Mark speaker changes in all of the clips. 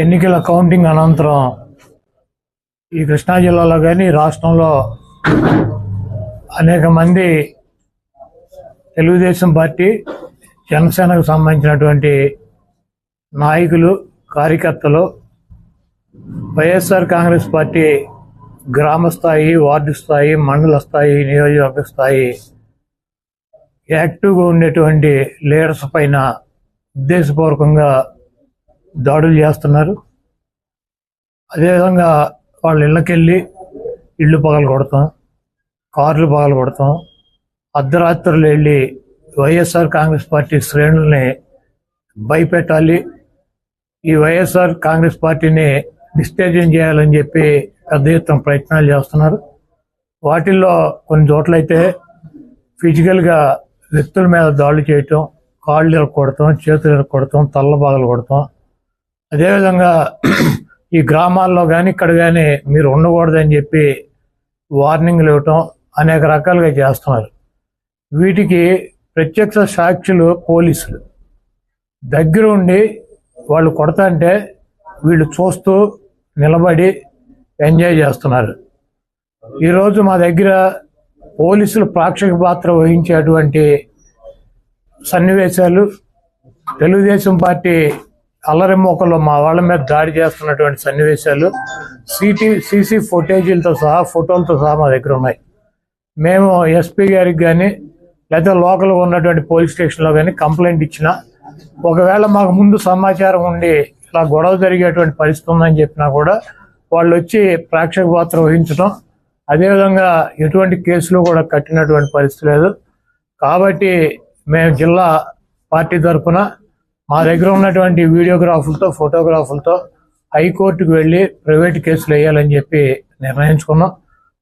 Speaker 1: ఎన్నికల కౌంటింగ్ అనంతరం ఈ కృష్ణా జిల్లాలో కానీ రాష్ట్రంలో అనేక మంది తెలుగుదేశం పార్టీ, జనసేనకు సంబంధించినటువంటి నాయకులు, కార్యకర్తలు వైఎస్ఆర్ కాంగ్రెస్ పార్టీ గ్రామ స్థాయి, వార్డు స్థాయి, మండల స్థాయి, నియోజకవర్గ స్థాయి యాక్టివ్గా ఉండేటువంటి లీడర్స్ పైన ఉద్దేశపూర్వకంగా దాడులు చేస్తున్నారు. అదేవిధంగా వాళ్ళ ఇళ్ళకెళ్ళి ఇళ్ళు పగలు కొడతాం, కార్లు పగలు కొడతాం, అర్ధరాత్రులు వెళ్ళి వైఎస్ఆర్ కాంగ్రెస్ పార్టీ శ్రేణుల్ని భయపెట్టాలి, ఈ వైఎస్ఆర్ కాంగ్రెస్ పార్టీని డిస్టేజింగ్ చేయాలని చెప్పి పెద్ద ఎత్తున ప్రయత్నాలు చేస్తున్నారు. వాటిల్లో కొన్ని చోట్లయితే ఫిజికల్గా వ్యక్తుల మీద దాడులు చేయటం, కాళ్ళు ఇరక్కొడతాం, చేతులు ఇరక్కొడతాం, తల్ల పగలు కొడతాం. అదేవిధంగా ఈ గ్రామాల్లో కానీ ఇక్కడ కానీ మీరు ఉండకూడదని చెప్పి వార్నింగ్లు ఇవ్వటం అనేక రకాలుగా చేస్తున్నారు. వీటికి ప్రత్యక్ష సాక్షులు పోలీసులు దగ్గర ఉండి వాళ్ళు కొడతాంటే వీళ్ళు చూస్తూ నిలబడి ఎంజాయ్ చేస్తున్నారు. ఈరోజు మా దగ్గర పోలీసులు ప్రేక్షక పాత్ర వహించేటువంటి సన్నివేశాలు, తెలుగుదేశం పార్టీ అల్లరిమోకల్లో మా వాళ్ళ మీద దాడి చేస్తున్నటువంటి సన్నివేశాలు సీసీ ఫుటేజీలతో సహా, ఫోటోలతో సహా మా దగ్గర ఉన్నాయి. మేము ఎస్పీ గారికి కానీ లేదా లోకల్గా ఉన్నటువంటి పోలీస్ స్టేషన్లో కానీ కంప్లైంట్ ఇచ్చినా, ఒకవేళ మాకు ముందు సమాచారం ఉండి ఇలా గొడవ జరిగేటువంటి పరిస్థితి ఉందని చెప్పినా కూడా వాళ్ళు వచ్చి ప్రేక్షక పాత్ర వహించడం, అదేవిధంగా ఎటువంటి కేసులు కూడా కట్టినటువంటి పరిస్థితి లేదు. కాబట్టి మేము జిల్లా పార్టీ తరఫున మా దగ్గర ఉన్నటువంటి వీడియోగ్రాఫులతో, ఫోటోగ్రాఫులతో హైకోర్టుకు వెళ్ళి ప్రైవేట్ కేసులు వేయాలని చెప్పి నిర్ణయించుకున్నాం.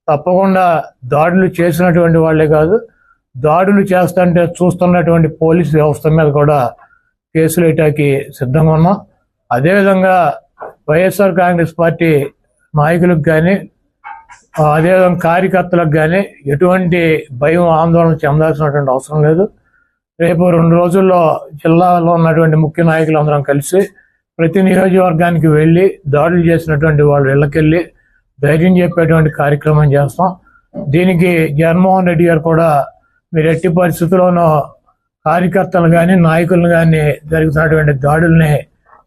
Speaker 1: తప్పకుండా దాడులు చేసినటువంటి వాళ్ళే కాదు, దాడులు చేస్తుంటే చూస్తున్నటువంటి పోలీసు వ్యవస్థ మీద కూడా కేసులు వేయటానికి సిద్ధంగా ఉన్నాం. అదేవిధంగా వైఎస్ఆర్ కాంగ్రెస్ పార్టీ నాయకులకు కానీ, అదేవిధంగా కార్యకర్తలకు కానీ ఎటువంటి భయం, ఆందోళన చెందాల్సినటువంటి అవసరం లేదు. రేపు 2 రోజుల్లో జిల్లాలో ఉన్నటువంటి ముఖ్య నాయకులందరం కలిసి ప్రతి నియోజకవర్గానికి వెళ్ళి దాడులు చేసినటువంటి వాళ్ళ ఇళ్ళకెళ్ళి ధైర్యం చెప్పేటువంటి కార్యక్రమం చేస్తాం. దీనికి జగన్మోహన్ రెడ్డి గారు కూడా మీరు ఎట్టి పరిస్థితుల్లోనూ కార్యకర్తలు కానీ, నాయకులను కానీ జరుగుతున్నటువంటి దాడుల్ని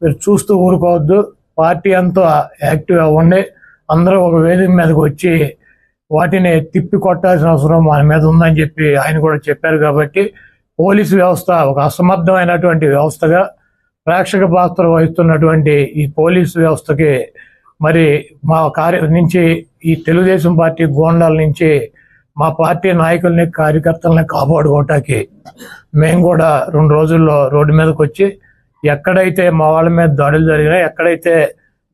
Speaker 1: మీరు చూస్తూ ఊరుకోవద్దు, పార్టీ అంతా యాక్టివ్గా ఉండి అందరూ ఒక వేదిక మీదకి వచ్చి వాటిని తిప్పి కొట్టాల్సిన అవసరం మన మీద ఉందని చెప్పి ఆయన కూడా చెప్పారు. కాబట్టి పోలీసు వ్యవస్థ ఒక అసమర్థమైనటువంటి వ్యవస్థగా ప్రేక్షక పాత్ర వహిస్తున్నటువంటి ఈ పోలీసు వ్యవస్థకి మరి మా నుంచి ఈ తెలుగుదేశం పార్టీ గోండాల నుంచి మా పార్టీ నాయకుల్ని, కార్యకర్తల్ని కాపాడుకోవటానికి మేము కూడా 2 రోజుల్లో రోడ్డు మీదకి వచ్చి ఎక్కడైతే మా వాళ్ళ మీద దాడులు జరిగినాయి, ఎక్కడైతే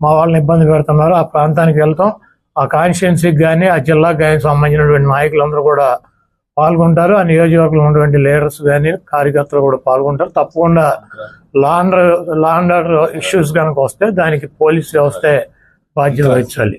Speaker 1: మా వాళ్ళని ఇబ్బంది పెడుతున్నారో ఆ ప్రాంతానికి వెళ్తాం. ఆ కాన్స్టిట్యున్సీకి కానీ, ఆ జిల్లాకు కానీ సంబంధించినటువంటి నాయకులందరూ కూడా పాల్గొంటారు. ఆ నియోజకవర్గంలో ఉన్నటువంటి లీడర్స్ కానీ, కార్యకర్తలు కూడా పాల్గొంటారు. తప్పకుండా లా అండ్ ఆర్డర్ ఇష్యూస్ కనుక వస్తే దానికి పోలీస్ వ్యవస్థే బాధ్యత వహించాలి.